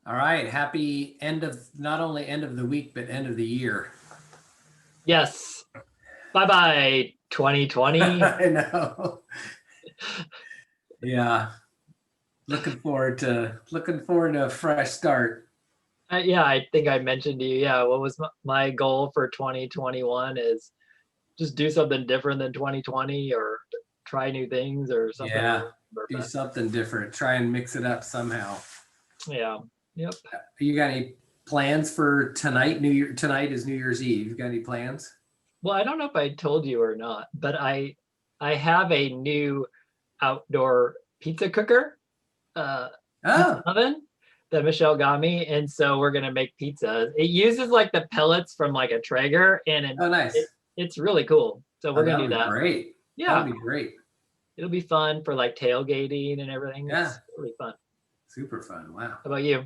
All right. Happy end of not only end of the week, but end of the year. Yes. Bye-bye, 2020. I know. Yeah. Looking forward to a fresh start. Yeah, I think I mentioned to you, yeah, what was my goal for 2021 is just do something different than 2020 or try new things or something. Yeah. Do But something different. Try and mix it up somehow. yeah, yep. You got any plans for tonight? Tonight is New Year's Eve. You got any plans? Well, I don't know if I told you or not, but I have a new outdoor pizza cooker, pizza Oh, oven that Michelle got me, and so we're gonna make pizza. It uses like the pellets from like a Traeger, and oh, nice. it's really cool. So Oh, we're gonna that do would be that. great. That would Yeah, be great. it'll be fun for like tailgating and everything. Yeah. It's really fun. Super fun. Wow. How about you?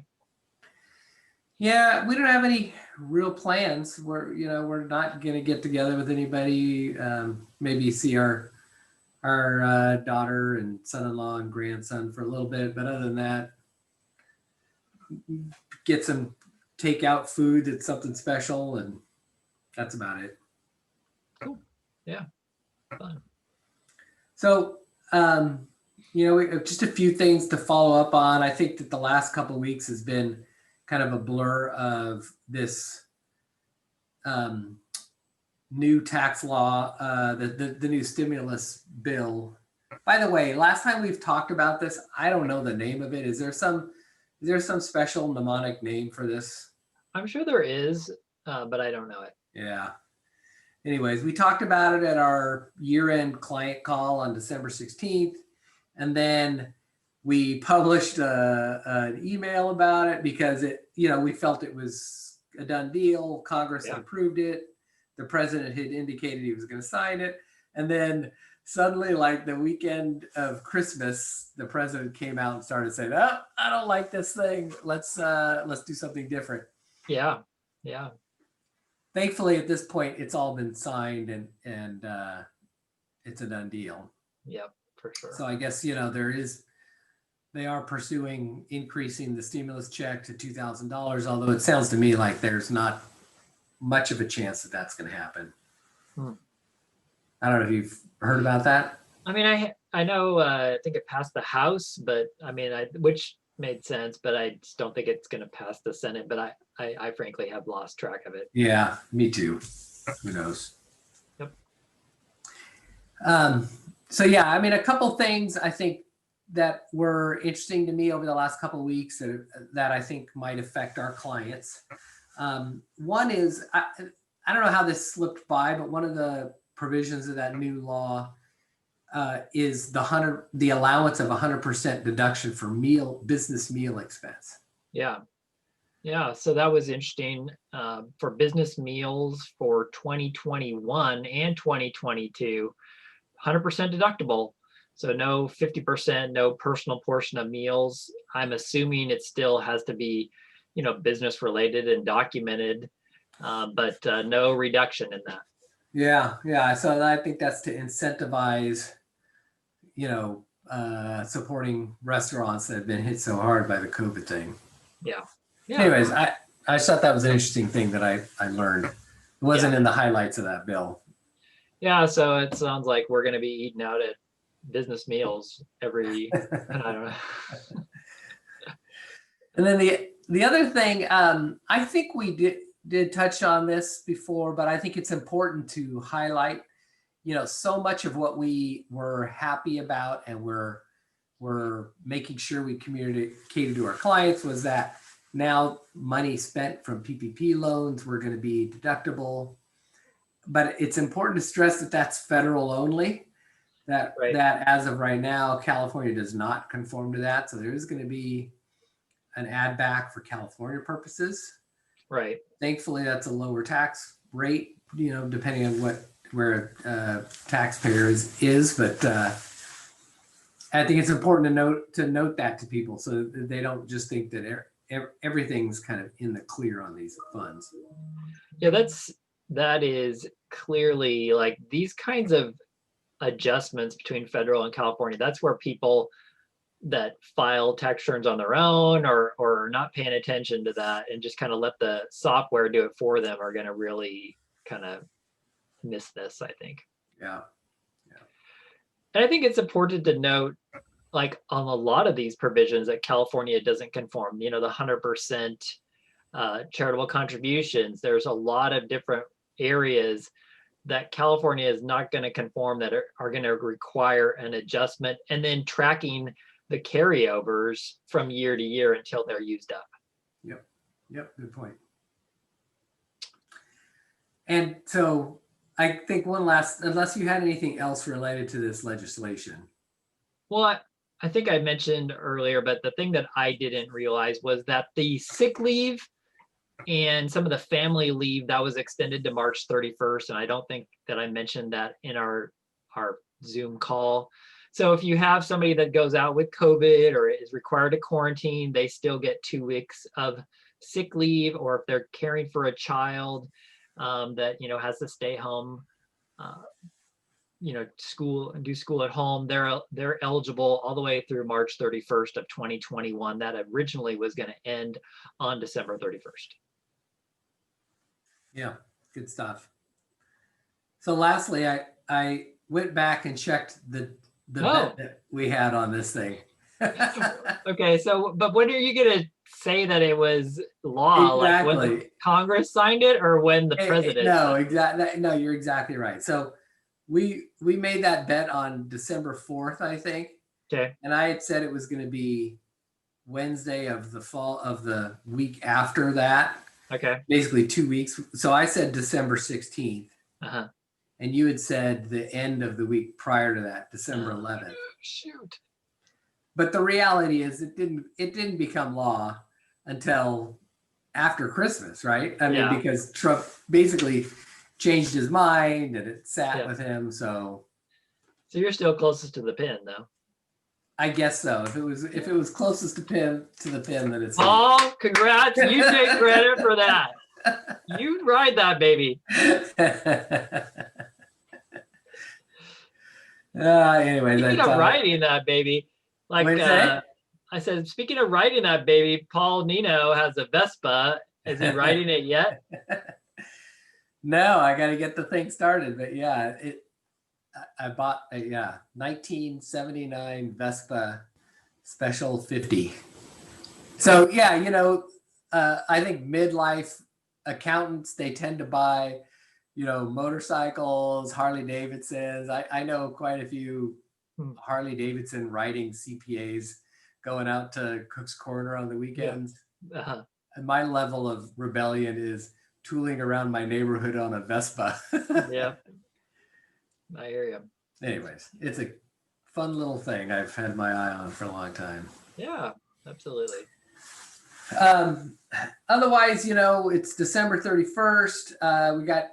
Yeah, we don't have any real plans. We're not gonna get together with anybody. Maybe see our daughter and son-in-law and grandson for a little bit, but other than that, get some takeout food that's something special, and that's about it. Cool. Yeah, fun. So, just a few things to follow up on. I think that the last couple of weeks has been kind of a blur of this um, new tax law, the new stimulus bill. By the way, last time we've talked about this, I don't know the name of it. Is there some special mnemonic name for this? I'm sure there is, but I don't know it. Yeah. Anyways, we talked about it at our year-end client call on December 16th, and then we published an email about it because we felt it was a done deal. Congress had Yeah. approved it. The president had indicated he was going to sign it, and then suddenly, like the weekend of Christmas, the president came out and started saying, "Oh, I don't like this thing. Let's do something different." Yeah. Yeah. Thankfully, at this point, it's all been signed and it's a done deal. Yep. For sure. So I guess they are pursuing increasing the stimulus check to $2,000. Although it sounds to me like there's not much of a chance that that's going to happen. I don't know if you've heard about that. I mean, I know. I think it passed the House, but I mean, which made sense, but I just don't think it's going to pass the Senate. But I frankly have lost track of it. Yeah, me too. Who knows? Yep. So yeah, I mean, a couple things I think that were interesting to me over the last couple of weeks that I think might affect our clients. One is I don't know how this slipped by, but one of the provisions of that new law is the allowance of 100% deduction for business meal expense. Yeah. Yeah. So that was interesting for business meals for 2021 and 2022, 100% deductible. So no 50%, no personal portion of meals. I'm assuming it still has to be, business related and documented, but no reduction in that. Yeah. So I think that's to incentivize, supporting restaurants that have been hit so hard by the COVID thing. Yeah. Anyways, I just thought that was an interesting thing that I learned. It wasn't in the highlights of that bill. Yeah. So it sounds like we're going to be eating out at business meals every, I don't know. And then the other thing, I think we did touch on this before, but I think it's important to highlight, so much of what we were happy about and we're making sure we communicated to our clients was that now money spent from PPP loans were going to be deductible. But it's important to stress that that's federal only. That as of right now, California does not conform to that. So there is going to be an add back for California purposes. Right. Thankfully, that's a lower tax rate, depending on where taxpayer is. But I think it's important to note that to people so that they don't just think that everything's kind of in the clear on these funds. Yeah, that is clearly like these kinds of adjustments between federal and California. That's where people that file tax returns on their own or not paying attention to that and just kind of let the software do it for them are going to really kind of miss this, I think. Yeah. And I think it's important to note, like on a lot of these provisions that California doesn't conform, the 100% charitable contributions. There's a lot of different areas that California is not going to conform that are going to require an adjustment and then tracking the carryovers from year to year until they're used up. Yep. Good point. And so I think one last, unless you had anything else related to this legislation. Well, I think I mentioned earlier, but the thing that I didn't realize was that the sick leave and some of the family leave that was extended to March 31st. And I don't think that I mentioned that in our Zoom call. So if you have somebody that goes out with COVID or is required to quarantine, they still get 2 weeks of sick leave, or if they're caring for a child that, has to stay home, school and do school at home, they're eligible all the way through March 31st of 2021. That originally was going to end on December 31st. Yeah, good stuff. So lastly, I went back and checked the bet that we had on this thing. Okay, so but when are you gonna say that it was law? Exactly. Like when the Congress signed it or when the president? No, exactly. No, you're exactly right. So we made that bet on December 4th, I think. Okay. And I had said it was going to be Wednesday of the week after that. Okay. Basically 2 weeks. So I said December 16th. Uh-huh. And you had said the end of the week prior to that, December 11th. Shoot. But the reality is it didn't become law until after Christmas, right? I mean, because Trump basically changed his mind and it sat with him. So you're still closest to the pin, though. I guess so. If it was closest to the pin, then it's. Oh, congrats! You take credit for that. You ride that baby. Anyway, speaking of riding that baby, like I said, speaking of riding that baby, Paul Nienow has a Vespa. Is he riding it yet? No, I got to get the thing started. But yeah, I bought a 1979 Vespa Special 50. So yeah, I think midlife accountants, they tend to buy, motorcycles, Harley Davidsons. I know quite a few Harley Davidson riding CPAs going out to Cook's Corner on the weekends. Yeah. Uh-huh. And my level of rebellion is tooling around my neighborhood on a Vespa. Yeah, I hear you. Anyways, it's a fun little thing I've had my eye on for a long time. Yeah, absolutely. Otherwise, it's December 31st. We got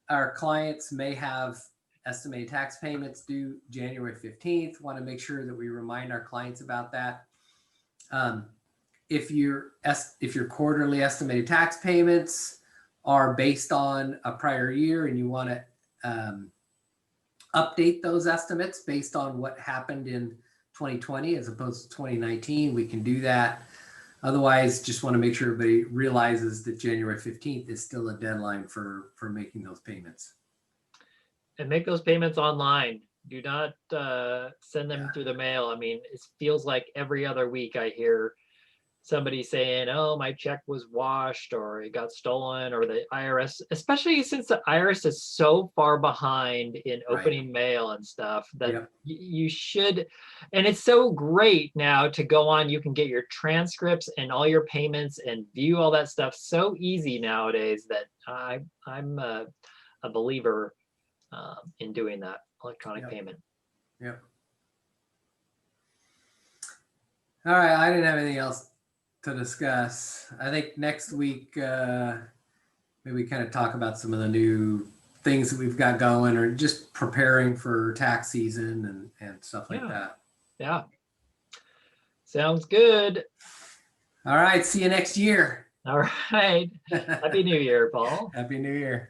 our clients may have estimated tax payments due January 15th. Want to make sure that we remind our clients about that. If your quarterly estimated tax payments are based on a prior year and you want to update those estimates based on what happened in 2020 as opposed to 2019, we can do that. Otherwise, just want to make sure everybody realizes that January 15th is still a deadline for making those payments. And make those payments online. Do not send them through the mail. I mean, it feels like every other week I hear somebody saying, oh, my check was washed or it got stolen, or the IRS, especially since the IRS is so far behind in opening mail and stuff that you should, and it's so great now to go on, you can get your transcripts and all your payments and view all that stuff so easy nowadays that I'm a believer in doing that electronic payment. Yep. All right, I didn't have anything else to discuss. I think next week maybe we kind of talk about some of the new things that we've got going, or just preparing for tax season and stuff like that. Yeah. Sounds good. All right. See you next year. All right. Happy New Year, Paul. Happy New Year.